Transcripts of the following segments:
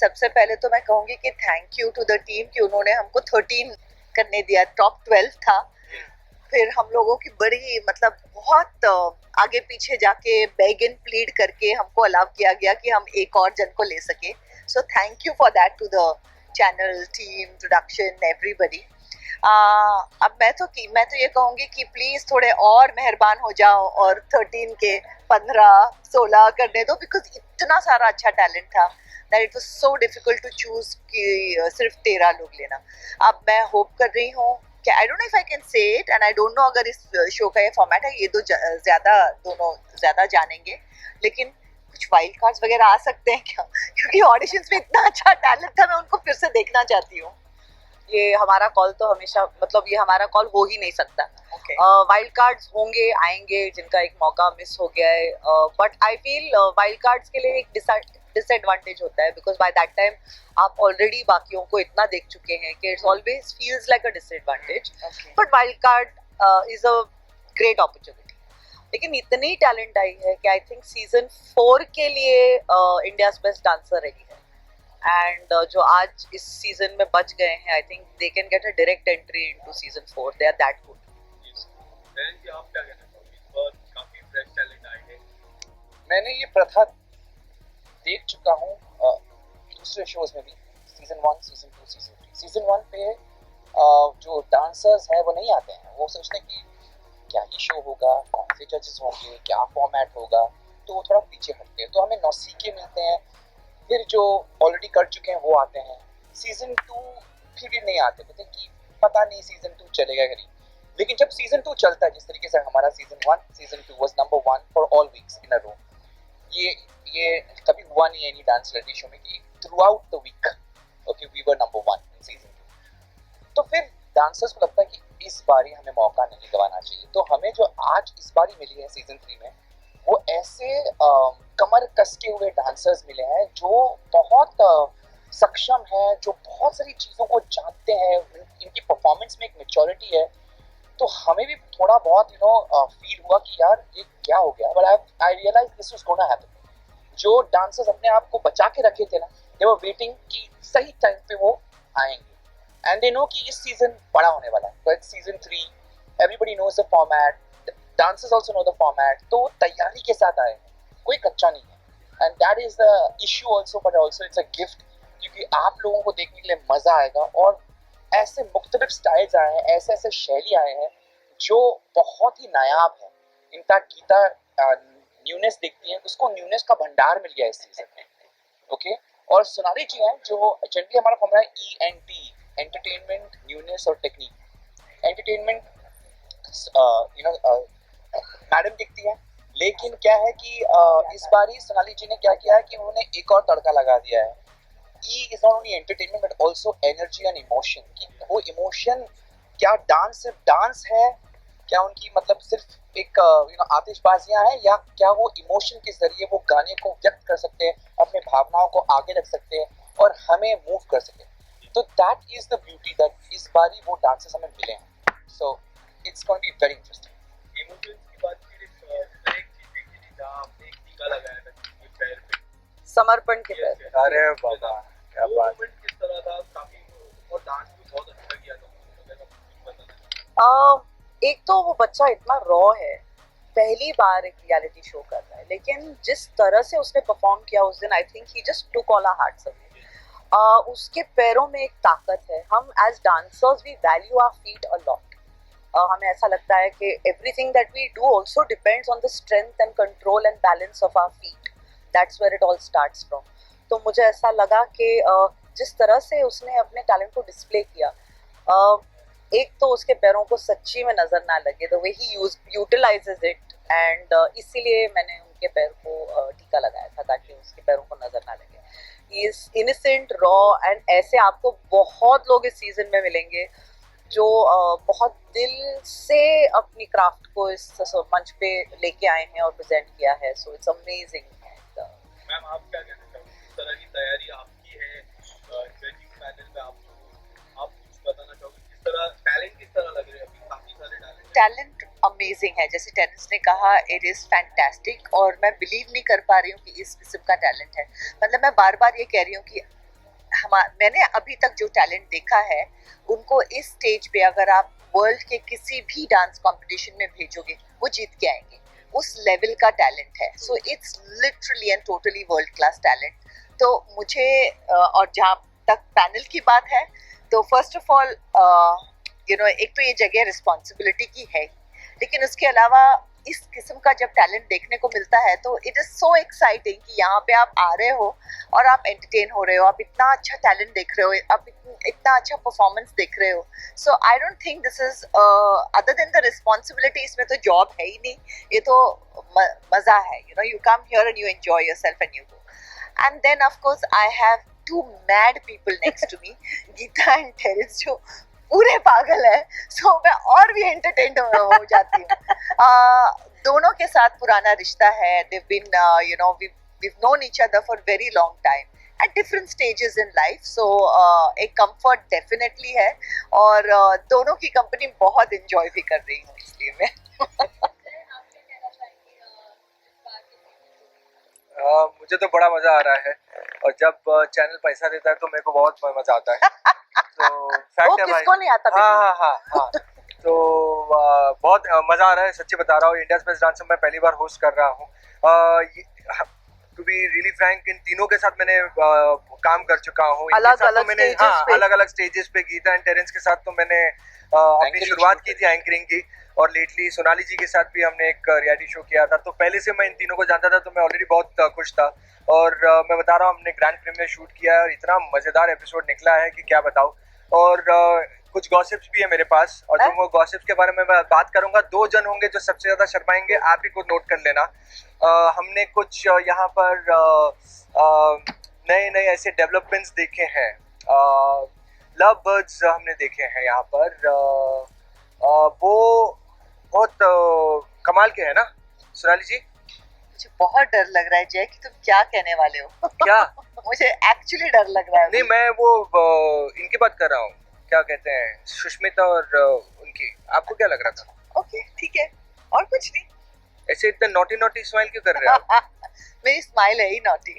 सबसे पहले तो मैं कहूँगी कि thank you to the team कि उन्होंने हमको 13 करने दिया, टॉप 12 था। फिर हम लोगों की बड़ी मतलब बहुत आगे पीछे जाके बेग एंड प्लीड करके हमको अलाउ किया गया कि हम एक और जन को ले सके। So thank you for that to the channel, team, production, everybody. अब मैं तो ये कहूँगी कि प्लीज थोड़े और मेहरबान हो जाओ और 13 के 15-16 करने दो, बिकॉज इतना सारा अच्छा टैलेंट था that it was so difficult to choose कि सिर्फ 13 लोग लेना। अब मैं होप कर रही हूँ कि I don't know if I can say it and I don't know अगर इस शो का ये फॉर्मेट है, ये तो दोनों ज्यादा जानेंगे, लेकिन कुछ वाइल्ड कार्ड्स वगैरह आ सकते हैं क्या? क्योंकि ऑडिशंस में इतना अच्छा टैलेंट था, मैं उनको फिर से देखना चाहती हूँ। ये हमारा कॉल तो हमेशा मतलब ये हमारा कॉल हो ही नहीं सकता। वाइल्ड कार्ड्स होंगे, आएंगे जिनका एक मौका मिस हो गया है, but I feel wild cards के लिए एक डिसएडवांटेज होता है, बिकॉज बाय दैट टाइम आप ऑलरेडी बाकियों को इतना देख चुके हैं कि it's always feels like a disadvantage, but wild card is a great opportunity. लेकिन इतनी टैलेंट आई है कि आई थिंक सीजन 4 के लिए इंडियाज बेस्ट डांसर रेडी है, एंड जो आज इस सीजन में बच गए हैं, I think they can get a direct entry into season 4, they are that good. आप क्या कहना चाहोगे? इस बार काफी फ्रेश टैलेंट आए हैं। मैंने ये प्रथा देख चुका हूँ दूसरे शोज में भी, सीजन 1, सीजन 2, सीजन 3। सीजन 1 पे जो डांसर्स हैं वो नहीं आते हैं, वो सोचते हैं कि क्या ही शो होगा, कौन से जजेस होंगे, क्या फॉर्मेट होगा, तो वो थोड़ा पीछे हटते हैं। तो हमें नौसीखे मिलते हैं, फिर जो ऑलरेडी कर चुके हैं वो आते हैं। सीजन 2 फिर भी नहीं आते, बोलते कि पता नहीं सीजन 2 चलेगा कि नहीं। लेकिन जब सीजन 2 चलता है, जिस तरीके से हमारा season 1, season 2 was number 1 for all weeks in a row, ये कभी हुआ नहीं है एनी डांस रियलिटी शो में कि throughout the week okay we were number 1 in season 2। तो फिर डांसर्स को लगता है कि इस बारी हमें मौका नहीं गंवाना चाहिए। तो हमें जो आज इस बारी मिली है सीजन 3 में, वो ऐसे कमर कसके हुए डांसर्स मिले हैं जो बहुत सक्षम हैं, जो बहुत सारी चीज़ों को जानते हैं, इनकी परफॉर्मेंस में एक मैच्योरिटी है। तो हमें भी थोड़ा बहुत फील हुआ कि यार ये क्या हो गया, but I realise this was gonna happen. जो डांसर्स अपने आप को बचा के रखे थे ना, दे वर वेटिंग कि सही टाइम पे वो आएंगे, एंड दे नो कि इस सीजन बड़ा होने वाला है। तो season 3 everybody knows the format, dancers also know the format, तो तैयारी के साथ आए हैं, कोई कच्चा नहीं है। And that is the issue also, but also it's a gift, क्योंकि आप लोगों को देखने के लिए मजा आएगा। और ऐसे मुख्तलिफ स्टाइल्स आए हैं, ऐसे ऐसे शैली आए हैं जो बहुत ही नायाब है। इनफैक्ट गीता न्यूनेस देखती है, उसको न्यूनेस का भंडार मिल गया इस सीजन में, ओके। और सोनाली जी हैं जो जनरली हमारा फॉर्मूला है ENT, एंटरटेनमेंट, न्यूनेस और टेक्निक। एंटरटेनमेंट मैडम दिखती है, लेकिन क्या है कि इस बारी सोनाली जी ने क्या किया है कि उन्होंने एक और तड़का लगा दिया है। E is not only entertainment but also energy and emotion। कि वो इमोशन क्या डांस सिर्फ डांस है, क्या उनकी मतलब सिर्फ एक आतिशबाजियां हैं, या क्या वो इमोशन के जरिए वो गाने को व्यक्त कर सकते हैं, अपने भावनाओं को आगे रख सकते हैं और हमें मूव कर सकते हैं। तो that is the beauty that इस बारी वो डांसेस हमें मिले हैं। So it's going to be very interesting. Emotions की बात की, एक चीज देखी थी जहां आपने एक टीका लगाया था किसी के पैर पे, समर्पण के पैर। अरे बाबा क्या बात। मोमेंट किस तरह था? काफी, और डांस भी बहुत अच्छा किया था। एक तो वो बच्चा इतना रॉ है, पहली बार एक रियलिटी शो कर रहा है, लेकिन जिस तरह से उसने परफॉर्म किया उस दिन, I think he just took all our hearts away. उसके पैरों में एक ताकत है। हम as dancers we value our feet a lot. हमें ऐसा लगता है कि everything that we do also depends on the strength and control and balance of our feet. That's where it all starts from. तो मुझे ऐसा लगा कि जिस तरह से उसने अपने टैलेंट को डिस्प्ले किया, एक तो उसके पैरों को सच्ची में नजर ना लगे, the way he utilises it, and इसीलिए मैंने उनके पैर को टीका लगाया था ताकि उसके पैरों को नजर ना लगे। He is innocent, raw, and ऐसे आपको बहुत लोग इस सीजन में मिलेंगे जो बहुत दिल से अपनी क्राफ्ट को इस मंच पे लेके आए हैं और प्रेजेंट किया है। So it's amazing. मैम आप क्या कहना चाहोगे? किस तरह की तैयारी आपकी है जजिंग पैनल में? आप कुछ बताना चाहोगे? किस तरह टैलेंट किस तरह लग रहे हैं? अभी काफी सारे टैलेंट अमेजिंग है, जैसे टेनिस ने कहा, इट इज फैंटास्टिक। और मैं बिलीव नहीं कर पा रही हूँ कि इस किस्म का टैलेंट है। मतलब मैं बार बार ये कह रही हूँ कि मैंने अभी तक जो टैलेंट देखा है उनको इस स्टेज पे अगर आप वर्ल्ड के किसी भी डांस कंपटीशन में भेजोगे वो जीत के आएंगे, उस लेवल का टैलेंट है. So it's literally and totally world class talent. तो मुझे और जहाँ तक पैनल की बात है तो फर्स्ट ऑफ ऑल एक तो ये जगह रिस्पॉन्सिबिलिटी की है, लेकिन उसके अलावा इस किस्म का जब टैलेंट देखने को मिलता है तो इट इज सो एक्साइटिंग कि यहाँ पे आप आ रहे हो और आप एंटरटेन हो रहे हो, आप इतना अच्छा टैलेंट देख रहे हो, आप इतना अच्छा परफॉर्मेंस देख रहे हो. So I don't think this is other than the responsibility, इसमें तो जॉब है ही नहीं, ये तो मजा है. You come here and you enjoy yourself and you go. And then of course I have two mad people next to me, Geeta and Terence, जो पूरे पागल है. सो मैं और भी एंटरटेन्ड हो जाती हूँ. दोनों के साथ पुराना रिश्ता है. they've been we've known each other for very long time at different stages in life. So एक comfort definitely है और दोनों की कंपनी बहुत enjoy भी कर रही हूँ, इसलिए मैं मुझे तो बड़ा मजा आ रहा है और जब चैनल पैसा देता है तो मेरे को बहुत मजा आता है. तो वो फैक्ट है भाई. किसको नहीं आता हाँ. तो बहुत मजा आ रहा है, सच्ची बता रहा हूँ. इंडियाज बेस्ट डांसर मैं पहली बार होस्ट कर रहा हूँ. टू बी रियली फ्रैंक, इन तीनों के साथ मैंने काम कर चुका हूँ. अलग अलग स्टेजेस पे. गीता एंड टेरेंस के साथ तो मैंने अपनी शुरुआत की थी एंकरिंग की, और लेटली सोनाली जी के साथ भी हमने एक रियलिटी शो किया था. तो पहले से मैं इन तीनों को जानता था, तो मैं ऑलरेडी बहुत खुश था. और मैं बता रहा हूँ, हमने ग्रैंड प्रीमियर शूट किया है और इतना मजेदार एपिसोड निकला है कि क्या बताऊँ. और कुछ गॉसिप्स भी है मेरे पास, और जो वो गॉसिप्स के बारे में मैं बात करूंगा, 2 जन होंगे जो सबसे ज्यादा शर्माएंगे, आप ही को नोट कर लेना. हमने कुछ यहाँ पर नए ऐसे डेवलपमेंट्स देखे हैं. लव बर्ड्स हमने देखे हैं यहाँ पर. वो बहुत कमाल के है ना सोनाली जी. मुझे बहुत डर लग रहा है जय कि तुम क्या कहने वाले हो. क्या? मुझे एक्चुअली डर लग रहा है. नहीं, मैं वो इनकी बात कर रहा हूँ, क्या कहते हैं, सुष्मिता और उनकी. आपको क्या लग रहा था? ओके, ठीक है, और कुछ नहीं. ऐसे इतना नॉटी स्माइल क्यों कर रहे हैं आप? मेरी स्माइल है ही नॉटी.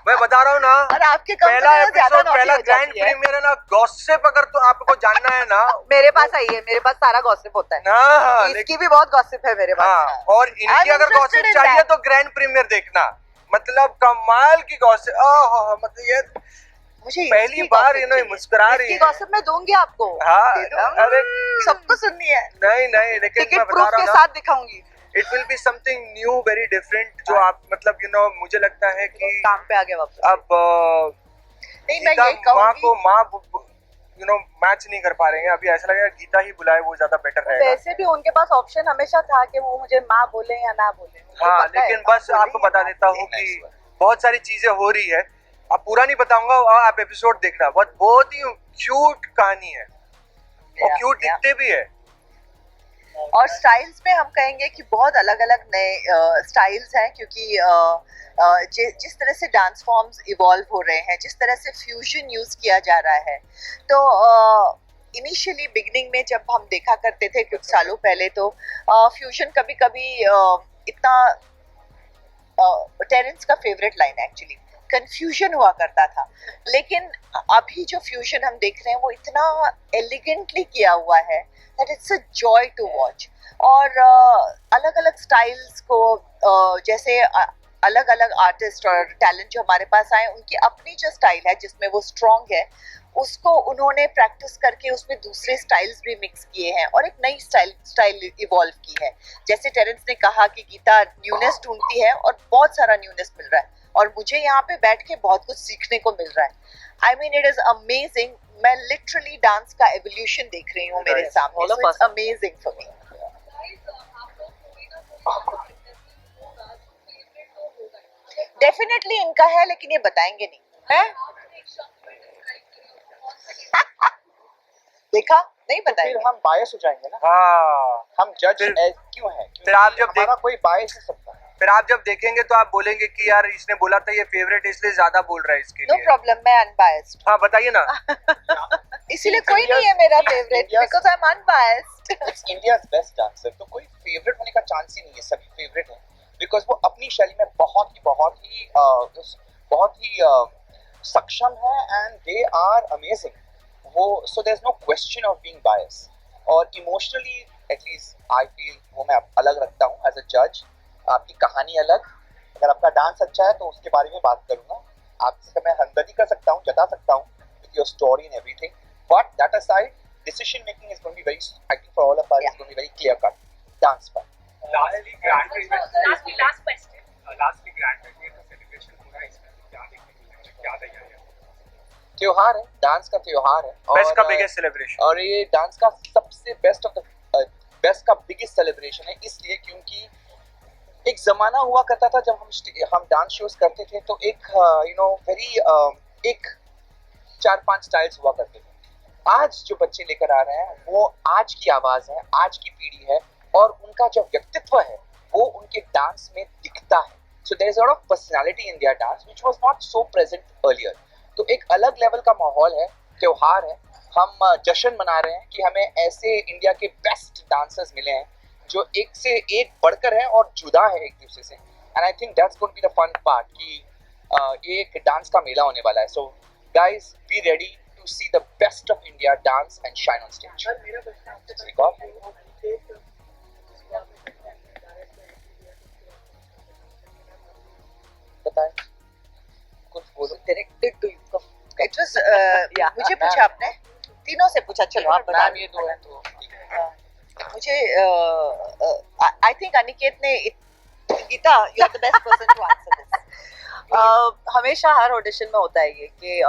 मैं बता रहा हूँ ना, और आपके पहला एपिसोड, पहला ग्रैंड प्रीमियर है ना. गॉसिप अगर तो आपको जानना है ना, मेरे पास आई है, मेरे पास सारा गॉसिप होता है. हाँ, इसकी भी बहुत गॉसिप है मेरे पास. हाँ, और इनकी अगर गॉसिप चाहिए तो ग्रैंड प्रीमियर देखना. मतलब कमाल की गॉसिप. मतलब ये मुझे पहली बार मुस्कुरा रही है. गॉसिप मैं दूंगी आपको. हाँ, अरे सबको सुननी है. नहीं, लेकिन मैं टिकट बता प्रूफ रहा के हूँ साथ दिखाऊंगी. It will be something new, very different, जो आप मतलब मुझे लगता है कि काम पे आ गए वापस. अब नहीं, मैं यही कहूंगी, माँ मैच नहीं कर पा रहे हैं अभी. ऐसा लगेगा गीता ही बुलाए, वो ज्यादा बेटर रहेगा. वैसे भी उनके पास ऑप्शन हमेशा था कि वो मुझे माँ बोले या ना बोले. हाँ, लेकिन बस आपको बता देता हूँ कि बहुत सारी चीजें हो रही है. अब पूरा नहीं बताऊंगा, आप एपिसोड देखना. बहुत ही क्यूट कहानी है और क्यूट दिखते भी है. और स्टाइल्स में हम कहेंगे कि बहुत अलग अलग नए स्टाइल्स हैं, क्योंकि जिस तरह से डांस फॉर्म्स इवॉल्व हो रहे हैं, जिस तरह से फ्यूजन यूज किया जा रहा है. तो इनिशियली बिगनिंग में जब हम देखा करते थे कुछ सालों पहले, तो फ्यूजन कभी कभी इतना टेरेंस का फेवरेट लाइन एक्चुअली, कंफ्यूजन हुआ करता था. लेकिन अभी जो फ्यूजन हम देख रहे हैं वो इतना एलिगेंटली किया हुआ है that it's a joy to watch. और अलग अलग स्टाइल्स को जैसे अलग अलग आर्टिस्ट और टैलेंट जो हमारे पास आए, उनकी अपनी जो स्टाइल है जिसमें वो स्ट्रॉन्ग है, उसको उन्होंने प्रैक्टिस करके उसमें दूसरे स्टाइल्स भी मिक्स किए हैं और एक नई स्टाइल इवॉल्व की है. जैसे टेरेंस ने कहा कि गीता न्यूनेस ढूंढती है और बहुत सारा न्यूनेस मिल रहा है, और मुझे यहाँ पे बैठ के बहुत कुछ सीखने को मिल रहा है. I mean it is amazing. मैं लिटरली डांस का एवोल्यूशन देख रही हूँ मेरे सामने. So it's amazing for me. Definitely इनका है, लेकिन ये बताएंगे नहीं. है देखा नहीं बताएंगे. फिर हम बायस हो जाएंगे ना. हाँ, हम जज क्यों है? फिर आप जब हमारा कोई बायस नहीं सकता है. फिर आप जब देखेंगे तो आप बोलेंगे कि यार इसने बोला था ये फेवरेट, इसलिए ज्यादा बोल रहा है इसके नो लिए. प्रॉब्लम, मैं अनबायस्ड. हाँ, बताइए ना. इसीलिए कोई नहीं है मेरा favourite, because I am unbiased. It's India's best dancer, तो कोई फेवरेट होने का चांस ही नहीं है. सभी फेवरेट हैं बिकॉज वो अपनी शैली में बहुत ही सक्षम है एंड दे आर अमेजिंग. वो so there is no question of being bias. और इमोशनली एटलीस्ट आई फील वो मैं अलग रखता हूँ एज अ जज. आपकी कहानी अलग. अगर आपका डांस अच्छा है तो उसके बारे में बात करूंगा. आपसे मैं हमदर्दी कर सकता हूँ, जता सकता हूँ with your story and everything. But that aside, decision making is going to be very, I think for all of us, it's going to be very clear cut. Dance part. Lastly, Grand Prix में last question. lastly Grand Prix में celebration हो रहा है, इसमें क्या देखने को मिलेगा, क्या तैयारी है? त्योहार है, डांस का त्योहार है. बेस्ट का बिगेस्ट सेलिब्रेशन. और ये डांस का सबसे बेस्ट ऑफ द बेस्ट का बिगेस्ट सेलिब्रेशन है, इसलिए क्योंकि एक जमाना हुआ करता था जब हम डांस शोज करते थे तो एक वेरी एक 4-5 स्टाइल्स हुआ करते थे. आज जो बच्चे लेकर आ रहे हैं वो आज की आवाज है, आज की पीढ़ी है, और उनका जो व्यक्तित्व है वो उनके डांस में दिखता है. So there is a lot of personality in their dance which was not so present earlier. तो एक अलग लेवल का माहौल है, त्योहार है. हम जश्न मना रहे हैं कि हमें ऐसे इंडिया के बेस्ट डांसर्स मिले हैं जो एक से एक बढ़कर है और जुदा है एक दूसरे से. And I think that's going to be the fun part कि ये एक डांस का मेला होने वाला है. So guys, be ready to see the best of India dance and shine on stage. बताएं कुछ बोलो. Directed to you. It was मुझे पूछा आपने, तीनों से पूछा. चलो आप बता. ये दो है तो मुझे आई थिंक अनिकेत ने Geeta, you are the best person to answer this. हमेशा हर ऑडिशन में होता है ये कि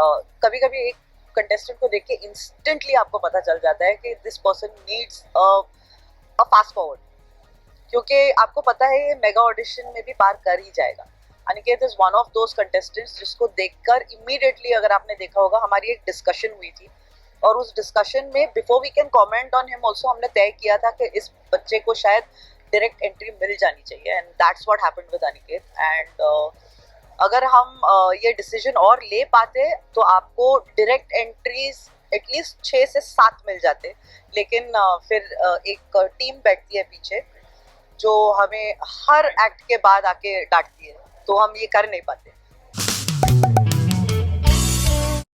कभी कभी एक कंटेस्टेंट को देख के इंस्टेंटली आपको पता चल जाता है कि this person needs a fast forward, क्योंकि आपको पता है ये मेगा ऑडिशन में भी पार कर ही जाएगा. Aniket is one of those contestants जिसको देखकर इमीडिएटली, अगर आपने देखा होगा, हमारी एक डिस्कशन हुई थी और उस डिस्कशन में before we can comment on him also हमने तय किया था कि इस बच्चे को शायद डायरेक्ट एंट्री मिल जानी चाहिए. And that's what happened with Aniket. And अगर हम ये डिसीजन और ले पाते तो आपको डायरेक्ट एंट्रीज एटलीस्ट 6 से 7 मिल जाते. लेकिन फिर एक टीम बैठती है पीछे जो हमें हर एक्ट के बाद आके डांटती है, तो हम ये कर नहीं पाते.